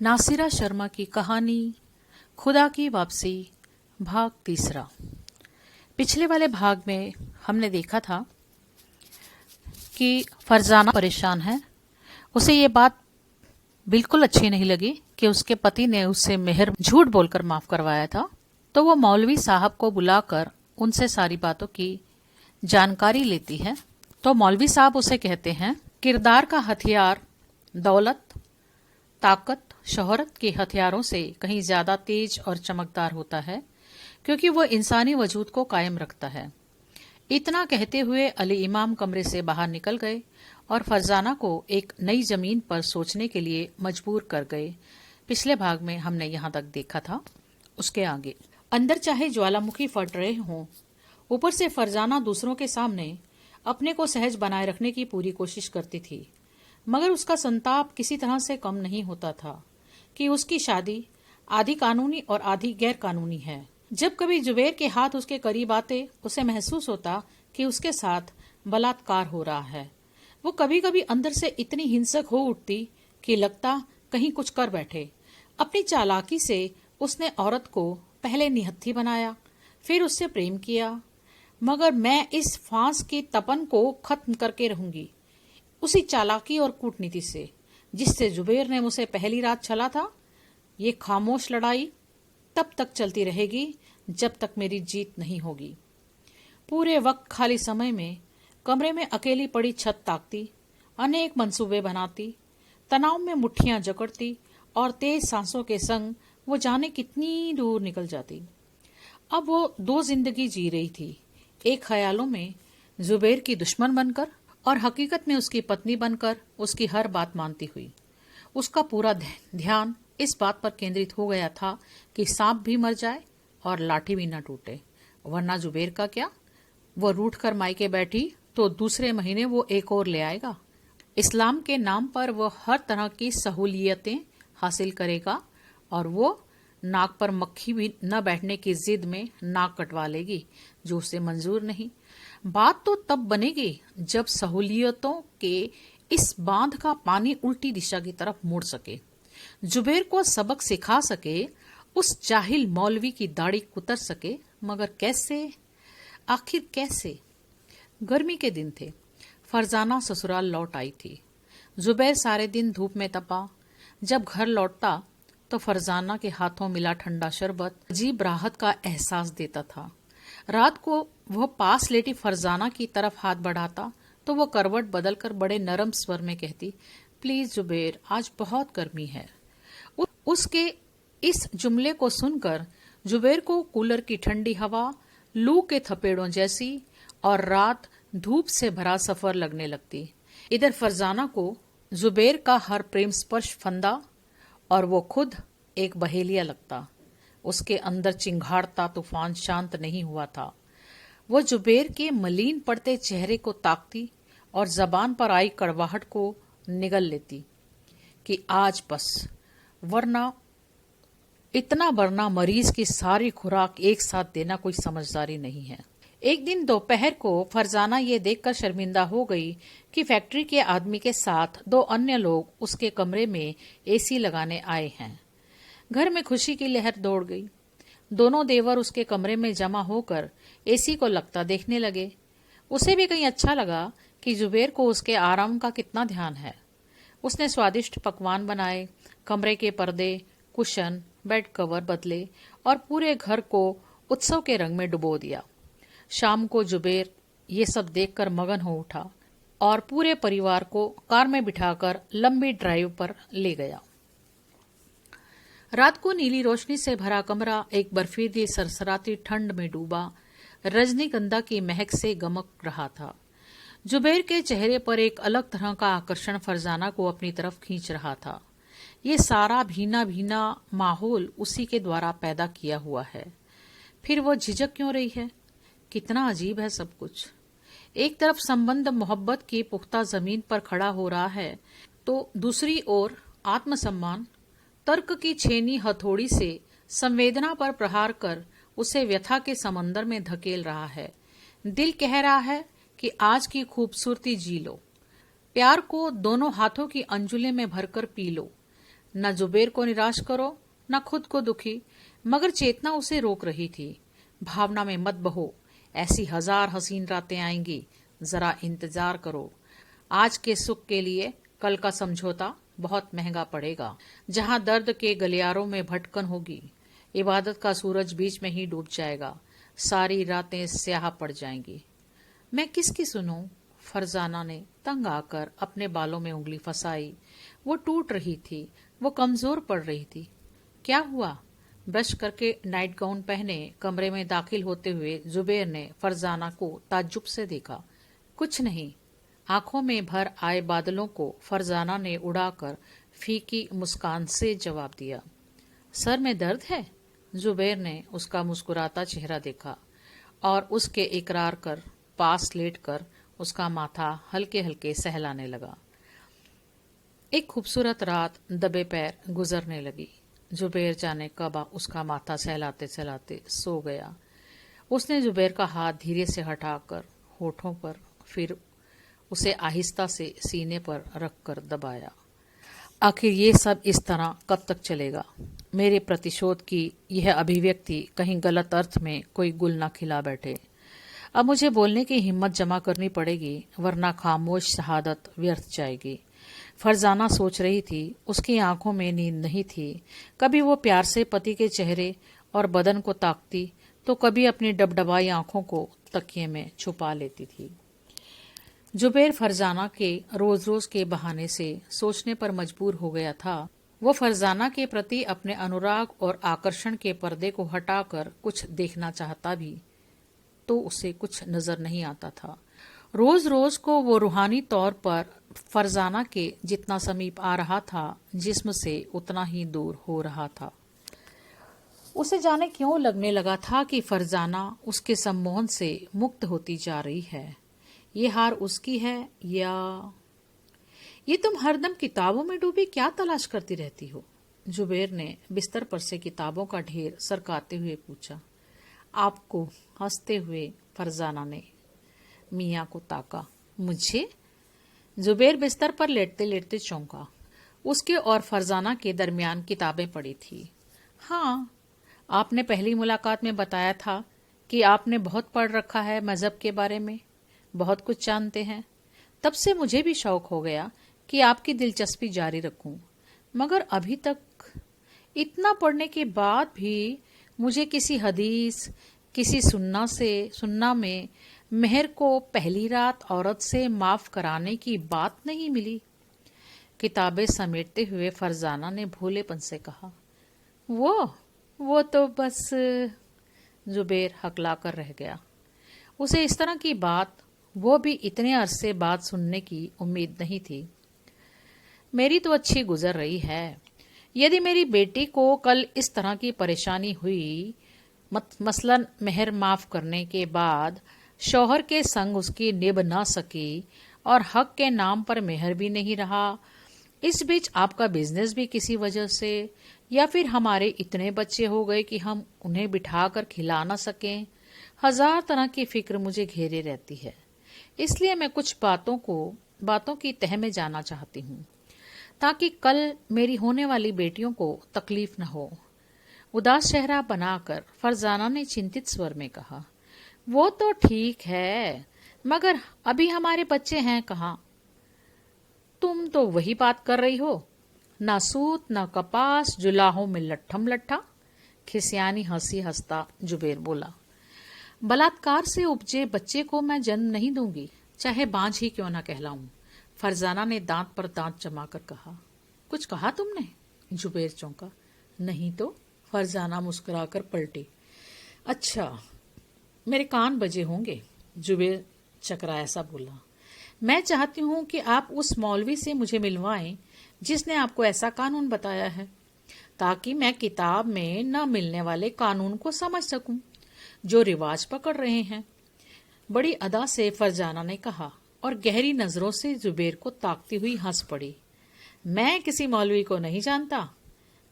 नासिरा शर्मा की कहानी खुदा की वापसी भाग 3। पिछले वाले भाग में हमने देखा था कि फरजाना परेशान है। उसे ये बात बिल्कुल अच्छी नहीं लगी कि उसके पति ने उससे मेहर झूठ बोलकर माफ करवाया था। तो वो मौलवी साहब को बुलाकर उनसे सारी बातों की जानकारी लेती है। तो मौलवी साहब उसे कहते हैं, किरदार का हथियार दौलत, ताकत, शोहरत के हथियारों से कहीं ज्यादा तेज और चमकदार होता है, क्योंकि वो इंसानी वजूद को कायम रखता है। इतना कहते हुए अली इमाम कमरे से बाहर निकल गए और फरजाना को एक नई जमीन पर सोचने के लिए मजबूर कर गए। पिछले भाग में हमने यहाँ तक देखा था। उसके आगे अंदर चाहे ज्वालामुखी फट रहे हों, ऊपर से फरजाना दूसरों के सामने अपने को सहज बनाए रखने की पूरी कोशिश करती थी, मगर उसका संताप किसी तरह से कम नहीं होता था कि उसकी शादी आधी कानूनी और आधी गैर कानूनी है। जब कभी जुबैर के हाथ उसके करीब आते, उसे महसूस होता कि उसके साथ बलात्कार हो रहा है। वो कभी कभी अंदर से इतनी हिंसक हो उठती कि लगता कहीं कुछ कर बैठे। अपनी चालाकी से उसने औरत को पहले निहत्थी बनाया, फिर उससे प्रेम किया। मगर मैं इस फांस की तपन को खत्म करके रहूंगी, उसी चालाकी और कूटनीति से जिससे जुबैर ने मुझे पहली रात छला था। ये खामोश लड़ाई तब तक चलती रहेगी जब तक मेरी जीत नहीं होगी। पूरे वक्त खाली समय में कमरे में अकेली पड़ी छत ताकती, अनेक मंसूबे बनाती, तनाव में मुट्ठियां जकड़ती और तेज सांसों के संग वो जाने कितनी दूर निकल जाती। अब वो दो जिंदगी जी रही थी, एक ख्यालों में जुबैर की दुश्मन बनकर और हकीकत में उसकी पत्नी बनकर उसकी हर बात मानती हुई। उसका पूरा ध्यान इस बात पर केंद्रित हो गया था कि सांप भी मर जाए और लाठी भी न टूटे, वरना जुबैर का क्या? वो रूठ कर मायके बैठी तो दूसरे महीने वो एक और ले आएगा। इस्लाम के नाम पर वो हर तरह की सहूलियतें हासिल करेगा और वो नाक पर मक्खी भी न बैठने की जिद में नाक कटवा लेगी, जो उसे मंजूर नहीं। बात तो तब बनेगी जब सहूलियतों के इस बांध का पानी उल्टी दिशा की तरफ मुड़ सके, जुबैर को सबक सिखा सके, उस जाहिल मौलवी की दाढ़ी कुतर सके। मगर कैसे? आखिर कैसे? गर्मी के दिन थे। फरजाना ससुराल लौट आई थी। जुबैर सारे दिन धूप में तपा। जब घर लौटता तो फरजाना के हाथों मिला ठंडा शरबत अजीब राहत का एहसास देता था। रात को वह पास लेटी फरजाना की तरफ हाथ बढ़ाता तो वो करवट बदलकर बड़े नरम स्वर में कहती, प्लीज जुबैर, आज बहुत गर्मी है। उसके इस जुमले को सुनकर जुबैर को कूलर की ठंडी हवा, लू के थपेड़ों जैसी और रात धूप से भरा सफर लगने लगती। इधर फरजाना को जुबैर का हर प्रेम स्पर्श फंदा और वो खुद एक बहेलिया लगता। उसके अंदर चिंगाड़ता तूफान शांत नहीं हुआ था। वो जुबैर के मलीन पड़ते चेहरे को ताकती और जबान पर आई कड़वाहट को निगल लेती कि आज बस, वरना इतना वरना मरीज की सारी खुराक एक साथ देना कोई समझदारी नहीं है। एक दिन दोपहर को फरजाना ये देखकर शर्मिंदा हो गई कि फैक्ट्री के आदमी के साथ दो अन्य लोग उसके कमरे में एसी लगाने आए हैं। घर में खुशी की लहर दौड़ गई। दोनों देवर उसके कमरे में जमा होकर एसी को लगता देखने लगे। उसे भी कहीं अच्छा लगा कि जुबैर को उसके आराम का कितना ध्यान है। उसने स्वादिष्ट पकवान बनाए, कमरे के पर्दे, कुशन, बेड कवर बदले और पूरे घर को उत्सव के रंग में डुबो दिया। शाम को जुबैर ये सब देखकर मगन हो उठा और पूरे परिवार को कार में बिठाकर लंबी ड्राइव पर ले गया। रात को नीली रोशनी से भरा कमरा एक बर्फीली सरसराती ठंड में डूबा रजनीगंधा की महक से गमक रहा था। जुबैर के चेहरे पर एक अलग तरह का आकर्षण फरजाना को अपनी तरफ खींच रहा था। ये सारा भीना भीना माहौल उसी के द्वारा पैदा किया हुआ है। फिर वो झिझक क्यों रही है? कितना अजीब है सब कुछ। एक तरफ संबंध मोहब्बत की पुख्ता जमीन पर खड़ा हो रहा है, तो दूसरी ओर आत्मसम्मान तर्क की छेनी हथौड़ी से संवेदना पर प्रहार कर उसे व्यथा के समंदर में धकेल रहा है। दिल कह रहा है कि आज की खूबसूरती जी लो, प्यार को दोनों हाथों की अंजुले में भरकर पी लो, न जुबेर को निराश करो न खुद को दुखी, मगर चेतना उसे रोक रही थी। भावना में मत बहो, ऐसी 1000 हसीन रातें आएंगी, जरा इंतजार करो। आज के सुख के लिए कल का समझौता बहुत महंगा पड़ेगा। जहां दर्द के गलियारों में भटकन होगी, इबादत का सूरज बीच में ही डूब जाएगा, सारी रातें स्याह पड़ जाएंगी। मैं किसकी सुनूं? फरजाना ने तंग आकर अपने बालों में उंगली फंसाई। वो टूट रही थी, वो कमजोर पड़ रही थी। क्या हुआ? ब्रश करके नाइट गाउन पहने कमरे में दाखिल होते हुए जुबेर ने फरजाना को ताज्जुब से देखा। कुछ नहीं, आंखों में भर आए बादलों को फरजाना ने उड़ाकर फीकी मुस्कान से जवाब दिया। सर में दर्द है? जुबेर ने उसका मुस्कुराता चेहरा देखा और उसके इकरार कर पास लेटकर उसका माथा हल्के हल्के सहलाने लगा। एक खूबसूरत रात दबे पैर गुजरने लगी। जुबेर जाने कब उसका माथा सहलाते सहलाते सो गया। उसने जुबेर का हाथ धीरे से हटाकर होठों पर, फिर उसे आहिस्ता से सीने पर रखकर दबाया। आखिर ये सब इस तरह कब तक चलेगा? मेरे प्रतिशोध की यह अभिव्यक्ति कहीं गलत अर्थ में कोई गुल न खिला बैठे। अब मुझे बोलने की हिम्मत जमा करनी पड़ेगी, वरना खामोश शहादत व्यर्थ जाएगी। फरजाना सोच रही थी। उसकी आंखों में नींद नहीं थी। कभी वो प्यार से पति के चेहरे और बदन को ताकती, तो कभी अपनी डबडबाई आंखों को तकिए में छुपा लेती थी। जुबेर फरजाना के रोज रोज के बहाने से सोचने पर मजबूर हो गया था। वो फरजाना के प्रति अपने अनुराग और आकर्षण के पर्दे को हटाकर कुछ देखना चाहता भी, तो उसे कुछ नजर नहीं आता था। रोज रोज को वो रूहानी तौर पर फरजाना के जितना समीप आ रहा था, जिस्म से उतना ही दूर हो रहा था। उसे जाने क्यों लगने लगा था कि फरजाना उसके सम्मोहन से मुक्त होती जा रही है। ये हार उसकी है या ये तुम हरदम किताबों में डूबी क्या तलाश करती रहती हो? जुबेर ने बिस्तर पर से किताबों का ढेर सरकाते हुए पूछा। आपको? हंसते हुए फरजाना ने मियाँ को ताका। मुझे? जुबेर बिस्तर पर लेटते लेटते चौंका। उसके और फरजाना के दरमियान किताबें पड़ी थी। हाँ, आपने पहली मुलाकात में बताया था कि आपने बहुत पढ़ रखा है मजहब के बारे में, बहुत कुछ जानते हैं। तब से मुझे भी शौक हो गया कि आपकी दिलचस्पी जारी रखूं, मगर अभी तक इतना पढ़ने के बाद भी मुझे किसी हदीस, किसी सुन्ना में मेहर को पहली रात औरत से माफ कराने की बात नहीं मिली। किताबें समेटते हुए फरजाना ने भोलेपन से कहा। वो तो बस। जुबेर हकला कर रह गया। उसे इस तरह की बात, वो भी इतने अरसे बाद, सुनने की उम्मीद नहीं थी। मेरी तो अच्छी गुजर रही है। यदि मेरी बेटी को कल इस तरह की परेशानी हुई, मसलन मेहर माफ करने के बाद शौहर के संग उसकी निभ ना सकी और हक के नाम पर मेहर भी नहीं रहा, इस बीच आपका बिजनेस भी किसी वजह से, या फिर हमारे इतने बच्चे हो गए कि हम उन्हें बिठाकर खिला ना सकें, 1000 तरह की फिक्र मुझे घेरे रहती है। इसलिए मैं कुछ बातों की तह में जाना चाहती हूँ, ताकि कल मेरी होने वाली बेटियों को तकलीफ न हो। उदास चेहरा बनाकर फरजाना ने चिंतित स्वर में कहा। वो तो ठीक है, मगर अभी हमारे बच्चे हैं कहाँ? तुम तो वही बात कर रही हो, ना सूत ना कपास, जुलाहों में लट्ठम लट्ठा। खिसियानी हंसी हंसता जुबेर बोला। बलात्कार से उपजे बच्चे को मैं जन्म नहीं दूंगी, चाहे बांझ ही क्यों ना कहलाऊं। फरजाना ने दांत पर दांत जमाकर कहा। कुछ कहा तुमने? जुबेर चौंका। नहीं तो, फरजाना मुस्कुराकर पलटी। अच्छा, मेरे कान बजे होंगे, जुबेर चकराया सा बोला। मैं चाहती हूं कि आप उस मौलवी से मुझे मिलवाएं जिसने आपको ऐसा कानून बताया है, ताकि मैं किताब में न मिलने वाले कानून को समझ सकूं जो रिवाज पकड़ रहे हैं। बड़ी अदा से फरजाना ने कहा और गहरी नजरों से जुबेर को ताकती हुई हंस पड़ी। मैं किसी मौलवी को नहीं जानता,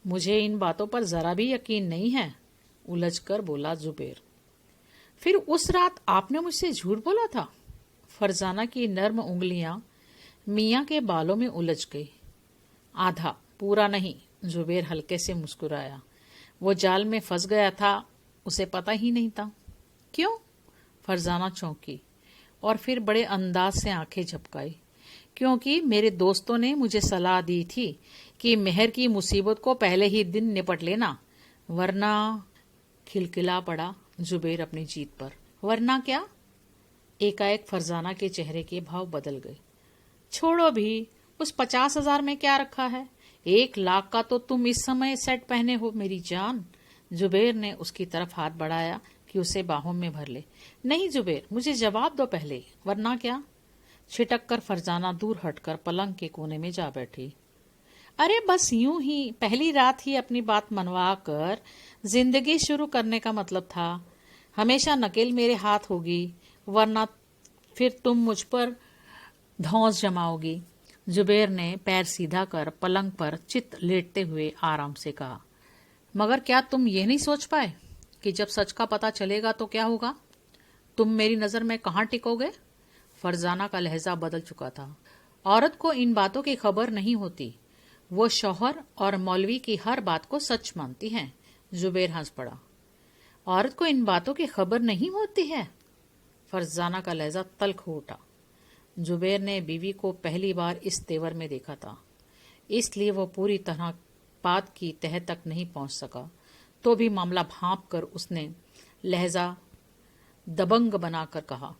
मुझे इन बातों पर जरा भी यकीन नहीं है, उलझकर बोला जुबेर। फिर उस रात आपने मुझसे झूठ बोला था? फरजाना की नर्म उंगलियां मियाँ के बालों में उलझ गई। आधा, पूरा नहीं, जुबेर हल्के से मुस्कुराया। वो जाल में फंस गया था, उसे पता ही नहीं था। क्यों? फरजाना चौंकी और फिर बड़े अंदाज से आंखें झपकाई। क्योंकि मेरे दोस्तों ने मुझे सलाह दी थी कि मेहर की मुसीबत को पहले ही दिन निपट लेना, वरना। खिलखिला पड़ा जुबेर अपनी जीत पर। वरना क्या? एकाएक फरजाना के चेहरे के भाव बदल गए। छोड़ो भी, उस 50,000 में क्या रखा है? 1,00,000 का तो तुम इस समय सेट पहने हो मेरी जान। जुबेर ने उसकी तरफ हाथ बढ़ाया कि उसे बाहों में भर ले। नहीं जुबेर, मुझे जवाब दो पहले, वरना क्या? छिटक कर फरजाना दूर हटकर पलंग के कोने में जा बैठी। अरे बस यूं ही पहली रात ही अपनी बात मनवा कर जिंदगी शुरू करने का मतलब था। हमेशा नकेल मेरे हाथ होगी, वरना फिर तुम मुझ पर धौंस जमाओगी। जुबेर ने पैर सीधा कर पलंग पर चित लेटते हुए आराम से कहा। मगर क्या तुम ये नहीं सोच पाए कि जब सच का पता चलेगा तो क्या होगा? तुम मेरी नजर में कहाँ टिकोगे? फरजाना का लहजा बदल चुका था। औरत को इन बातों की खबर नहीं होती। वो शौहर और मौलवी की हर बात को सच मानती है। जुबेर हंस पड़ा। औरत को इन बातों की खबर नहीं होती है? फरजाना का लहजा तल्ख हो उठा। जुबेर ने बीवी को पहली बार इस तेवर में देखा था, इसलिए वो पूरी तरह बात की तह तक नहीं पहुंच सका। तो भी मामला भांप कर उसने लहजा दबंग बनाकर कहा,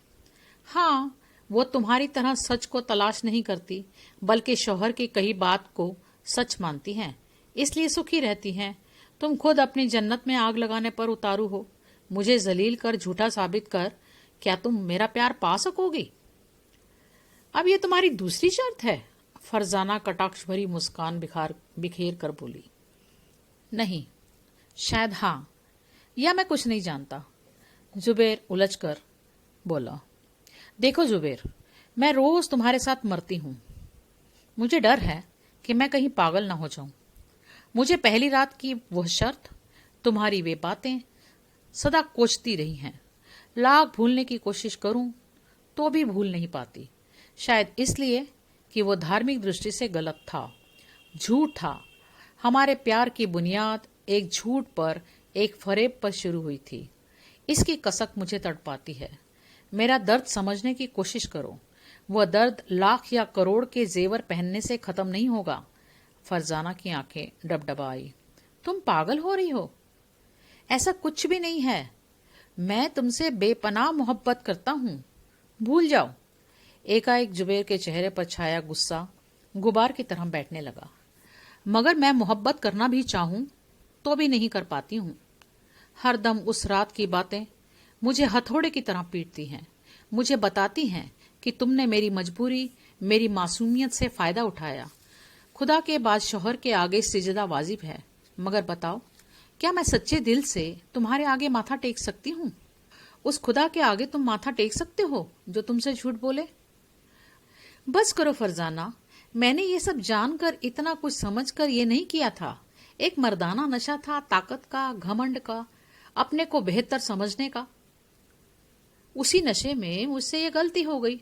हाँ, वो तुम्हारी तरह सच को तलाश नहीं करती, बल्कि शौहर की कही बात को सच मानती हैं, इसलिए सुखी रहती हैं। तुम खुद अपनी जन्नत में आग लगाने पर उतारू हो। मुझे जलील कर झूठा साबित कर क्या तुम मेरा प्यार पा सकोगी? अब ये तुम्हारी दूसरी शर्त है? फरजाना कटाक्ष भरी मुस्कान बिखेर कर बोली। नहीं, शायद हाँ, या मैं कुछ नहीं जानता। जुबेर उलझकर बोला। देखो जुबेर, मैं रोज तुम्हारे साथ मरती हूं। मुझे डर है कि मैं कहीं पागल ना हो जाऊं। मुझे पहली रात की वह शर्त, तुम्हारी वे बातें सदा कोचती रही हैं। लाख भूलने की कोशिश करूं तो भी भूल नहीं पाती। शायद इसलिए कि वो धार्मिक दृष्टि से गलत था, झूठ था। हमारे प्यार की बुनियाद एक झूठ पर, एक फरेब पर शुरू हुई थी। इसकी कसक मुझे तड़पाती है। मेरा दर्द समझने की कोशिश करो। वह दर्द लाख या करोड़ के जेवर पहनने से खत्म नहीं होगा। फरजाना की आंखें डबडबाई। तुम पागल हो रही हो? ऐसा कुछ भी नहीं है। मैं तुमसे बेपनाह मोहब्बत करता हूं। भूल जाओ। एकाएक जुबेर के चेहरे पर छाया गुस्सा गुबार की तरह बैठने लगा। मगर मैं मोहब्बत करना भी चाहूं तो भी नहीं कर पाती हूं। हरदम उस रात की बातें मुझे हथौड़े की तरह पीटती हैं। मुझे बताती हैं कि तुमने मेरी मजबूरी, मेरी मासूमियत से फायदा उठाया। खुदा के बाद शौहर के आगे सिजदा वाजिब है। मगर बताओ, क्या मैं सच्चे दिल से तुम्हारे आगे माथा टेक सकती हूँ? उस खुदा के आगे तुम माथा टेक सकते हो जो तुमसे झूठ बोले? बस करो फरजाना, मैंने ये सब जानकर, इतना कुछ समझकर ये नहीं किया था। एक मर्दाना नशा था, ताकत का, घमंड का, अपने को बेहतर समझने का। उसी नशे में मुझसे ये गलती हो गई।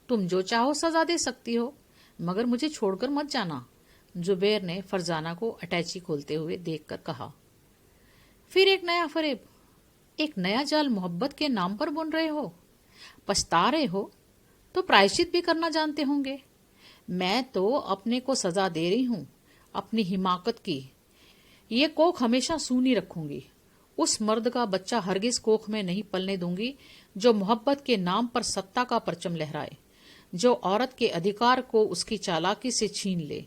तुम जो चाहो सजा दे सकती हो, मगर मुझे छोड़कर मत जाना। जुबेर ने फरजाना को अटैची खोलते हुए देखकर कहा। फिर एक नया फरेब, एक नया जाल मोहब्बत के नाम पर बुन रहे हो। पछता रहे हो तो प्रायश्चित भी करना जानते होंगे। मैं तो अपने को सजा दे रही हूं, अपनी हिमाकत की। ये कोख हमेशा सूनी रखूंगी। उस मर्द का बच्चा हरगिज कोख में नहीं पलने दूंगी जो मोहब्बत के नाम पर सत्ता का परचम लहराए, जो औरत के अधिकार को उसकी चालाकी से छीन ले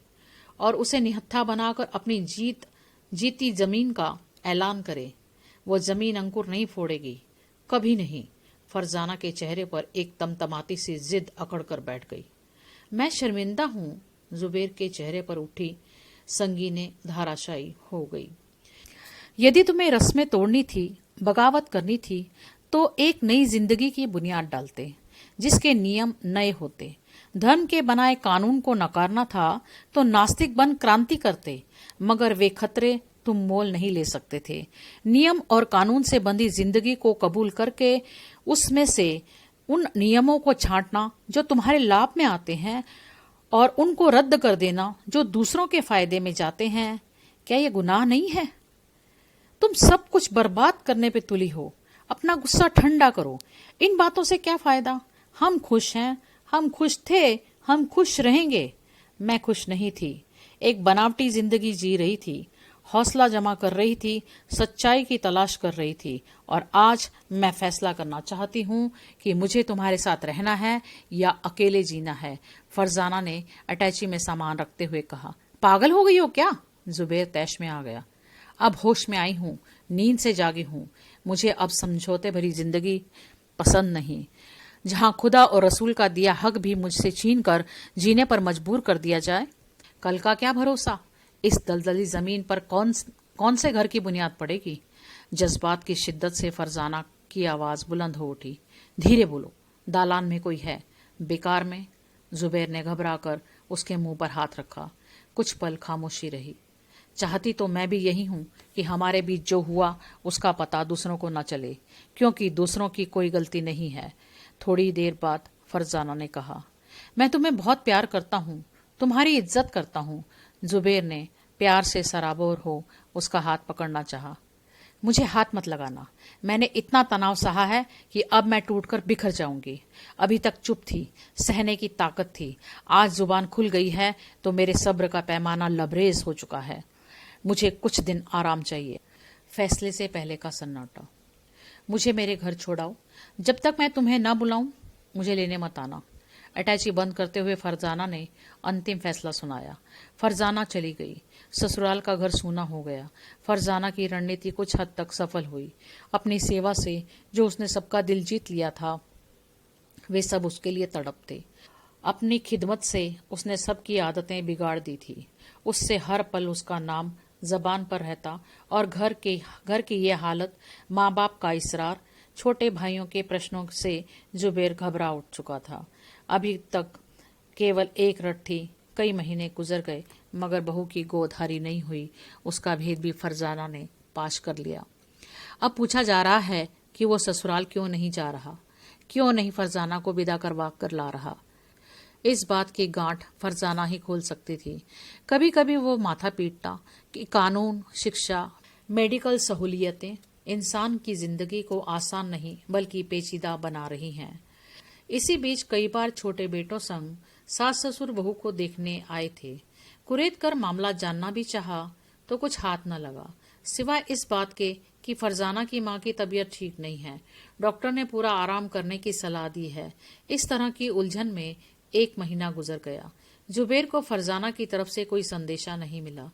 और उसे निहत्था बनाकर अपनी जीती जमीन का ऐलान करे। वो जमीन अंकुर नहीं फोड़ेगी, कभी नहीं। फरजाना के चेहरे पर एक तमतमाती सी जिद अकड़ कर बैठ गई। मैं शर्मिंदा हूं। जुबेर के चेहरे पर उठी संगीने धाराशायी हो गई। यदि तुम्हें रस्में तोड़नी थी, बगावत करनी थी, तो एक नई जिंदगी की बुनियाद डालते, जिसके नियम नए होते। धर्म के बनाए कानून को नकारना था तो नास्तिक बन क्रांति करते, मगर वे खतरे तुम मोल नहीं ले सकते थे। नियम और कानून से बंधी जिंदगी को कबूल करके उसमें से उन नियमों को छांटना जो तुम्हारे लाभ में आते हैं और उनको रद्द कर देना जो दूसरों के फायदे में जाते हैं, क्या ये गुनाह नहीं है? तुम सब कुछ बर्बाद करने पे तुली हो। अपना गुस्सा ठंडा करो। इन बातों से क्या फायदा? हम खुश हैं, हम खुश थे, हम खुश रहेंगे। मैं खुश नहीं थी। एक बनावटी जिंदगी जी रही थी, हौसला जमा कर रही थी, सच्चाई की तलाश कर रही थी, और आज मैं फैसला करना चाहती हूँ कि मुझे तुम्हारे साथ रहना है या अकेले जीना है। फरजाना ने अटैची में सामान रखते हुए कहा। पागल हो गई हो क्या? जुबैर तैश में आ गया। अब होश में आई हूँ, नींद से जागी हूँ। मुझे अब समझौते भरी जिंदगी पसंद नहीं, जहां खुदा और रसूल का दिया हक भी मुझसे छीन कर जीने पर मजबूर कर दिया जाए। कल का क्या भरोसा? इस दलदली जमीन पर कौन से घर की बुनियाद पड़ेगी? जज्बात की शिद्दत से फरजाना की आवाज बुलंद हो उठी। धीरे बोलो, दालान में कोई है। बेकार में। जुबैर ने घबराकर उसके मुंह पर हाथ रखा। कुछ पल खामोशी रही। चाहती तो मैं भी यही हूं कि हमारे बीच जो हुआ उसका पता दूसरों को न चले, क्योंकि दूसरों की कोई गलती नहीं है। थोड़ी देर बाद फरजाना ने कहा, मैं तुम्हें बहुत प्यार करता हूँ, तुम्हारी इज्जत करता हूँ। जुबैर ने प्यार से सराबोर हो उसका हाथ पकड़ना चाहा। मुझे हाथ मत लगाना। मैंने इतना तनाव सहा है कि अब मैं टूटकर बिखर जाऊंगी। अभी तक चुप थी, सहने की ताकत थी। आज जुबान खुल गई है तो मेरे सब्र का पैमाना लबरेज हो चुका है। मुझे कुछ दिन आराम चाहिए। फैसले से पहले का सन्नाटा। मुझे मेरे घर छोड़ाओ। जब तक मैं तुम्हें न बुलाऊं मुझे लेने मत आना। अटैची बंद करते हुए फरजाना ने अंतिम फैसला सुनाया। फरजाना चली गई। ससुराल का घर सूना हो गया। फरजाना की रणनीति कुछ हद तक सफल हुई। अपनी सेवा से जो उसने सबका दिल जीत लिया था, वे सब उसके लिए तड़पते। अपनी खिदमत से उसने सबकी आदतें बिगाड़ दी थी। उससे हर पल उसका नाम जबान पर रहता, और घर की ये हालत, माँ बाप का इसरार, छोटे भाइयों के प्रश्नों से जुबैर घबरा उठ चुका था। अभी तक केवल एक रट थी। कई महीने गुजर गए मगर बहू की गोद हरी नहीं हुई। उसका भेद भी फरजाना ने पाश कर लिया। अब पूछा जा रहा है कि वो ससुराल क्यों नहीं जा रहा, क्यों नहीं फरजाना को विदा करवा कर ला रहा। इस बात की गांठ फरजाना ही खोल सकती थी। कभी कभी वो माथा पीटता कि कानून, शिक्षा, मेडिकल सहूलियतें इंसान की जिंदगी को आसान नहीं बल्कि पेचीदा बना रही हैं। इसी बीच कई बार छोटे बेटों संग सास ससुर बहू को देखने आए थे। कुरेद कर मामला जानना भी चाहा तो कुछ हाथ न लगा, सिवाय इस बात के कि फरजाना की माँ की तबीयत ठीक नहीं है। डॉक्टर ने पूरा आराम करने की सलाह दी है। इस तरह की उलझन में 1 महीना गुजर गया। जुबैर को फरजाना की तरफ से कोई संदेशा नहीं मिला।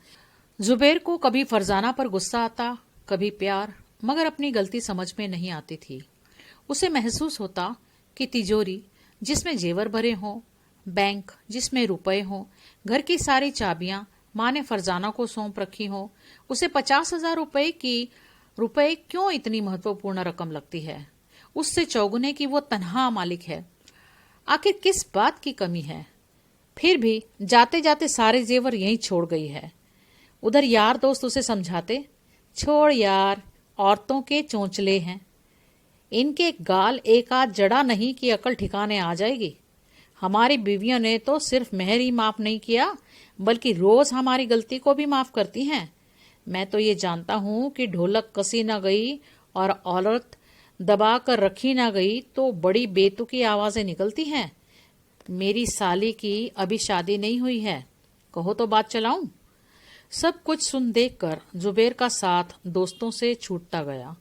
जुबैर को कभी फरजाना पर गुस्सा आता, कभी प्यार, मगर अपनी गलती समझ में नहीं आती थी। उसे महसूस होता कि तिजोरी जिसमें जेवर भरे हों, बैंक जिसमें रुपए हों, घर की सारी चाबियां माँ ने फरजाना को सौंप रखी हों, उसे 50,000 रुपए क्यों इतनी महत्वपूर्ण रकम लगती है? उससे चौगुने की वो तन्हा मालिक है। आखिर किस बात की कमी है? फिर भी जाते जाते सारे जेवर यहीं छोड़ गई है। उधर यार दोस्त उसे समझाते, छोड़ यार, औरतों के चोंचले हैं, इनके गाल एक आध जड़ा नहीं कि अकल ठिकाने आ जाएगी। हमारी बीवियों ने तो सिर्फ मेहर ही माफ नहीं किया बल्कि रोज हमारी गलती को भी माफ करती हैं। मैं तो ये जानता हूं कि ढोलक कसी न गई और औरत दबा कर रखी न गई तो बड़ी बेतुकी आवाजें निकलती हैं। मेरी साली की अभी शादी नहीं हुई है, कहो तो बात चलाऊं। सब कुछ सुन देखकर जुबैर का साथ दोस्तों से छूटता गया।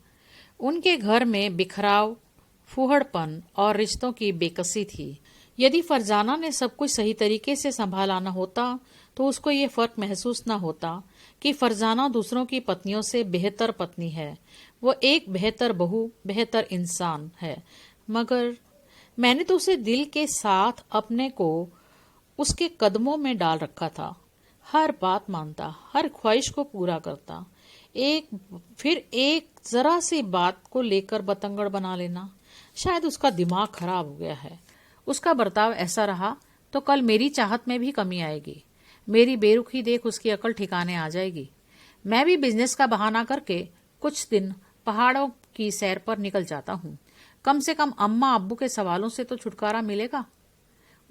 उनके घर में बिखराव, फूहड़पन और रिश्तों की बेकसी थी। यदि फरजाना ने सब कुछ सही तरीके से संभाला न होता तो उसको ये फर्क महसूस न होता कि फरजाना दूसरों की पत्नियों से बेहतर पत्नी है। वो एक बेहतर बहू, बेहतर इंसान है। मगर मैंने तो उसे दिल के साथ अपने को उसके कदमों में डाल रखा था। हर बात मानता, हर ख्वाहिश को पूरा करता। एक जरा सी बात को लेकर बतंगड़ बना लेना। शायद उसका दिमाग खराब हो गया है। उसका बर्ताव ऐसा रहा तो कल मेरी चाहत में भी कमी आएगी। मेरी बेरुखी देख उसकी अकल ठिकाने आ जाएगी। मैं भी बिजनेस का बहाना करके कुछ दिन पहाड़ों की सैर पर निकल जाता हूँ। कम से कम अम्मा अब्बू के सवालों से तो छुटकारा मिलेगा।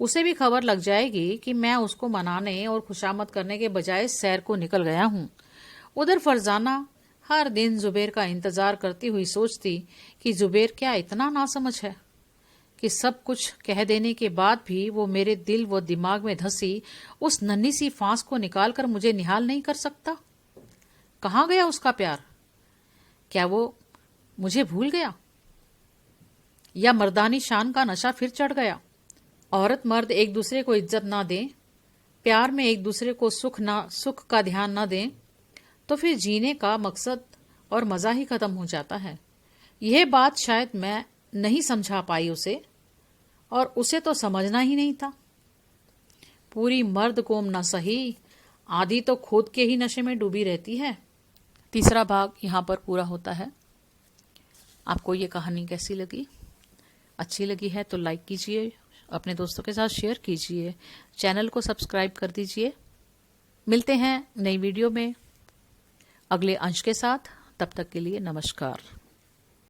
उसे भी खबर लग जाएगी कि मैं उसको मनाने और खुशामद करने के बजाय सैर को निकल गया हूँ। उधर फरजाना हर दिन जुबैर का इंतजार करती हुई सोचती कि जुबैर क्या इतना नासमझ है कि सब कुछ कह देने के बाद भी वो मेरे दिल व दिमाग में धंसी उस नन्ही सी फांस को निकालकर मुझे निहाल नहीं कर सकता। कहाँ गया उसका प्यार? क्या वो मुझे भूल गया या मर्दानी शान का नशा फिर चढ़ गया? औरत मर्द एक दूसरे को इज्जत ना दें, प्यार में एक दूसरे को सुख का ध्यान ना दें, तो फिर जीने का मकसद और मजा ही खत्म हो जाता है। यह बात शायद मैं नहीं समझा पाई उसे, और उसे तो समझना ही नहीं था। पूरी मर्द कौम न सही, आधी तो खुद के ही नशे में डूबी रहती है। तीसरा भाग यहाँ पर पूरा होता है। आपको ये कहानी कैसी लगी? अच्छी लगी है तो लाइक कीजिए, अपने दोस्तों के साथ शेयर कीजिए, चैनल को सब्सक्राइब कर दीजिए। मिलते हैं नई वीडियो में अगले अंश के साथ। तब तक के लिए नमस्कार।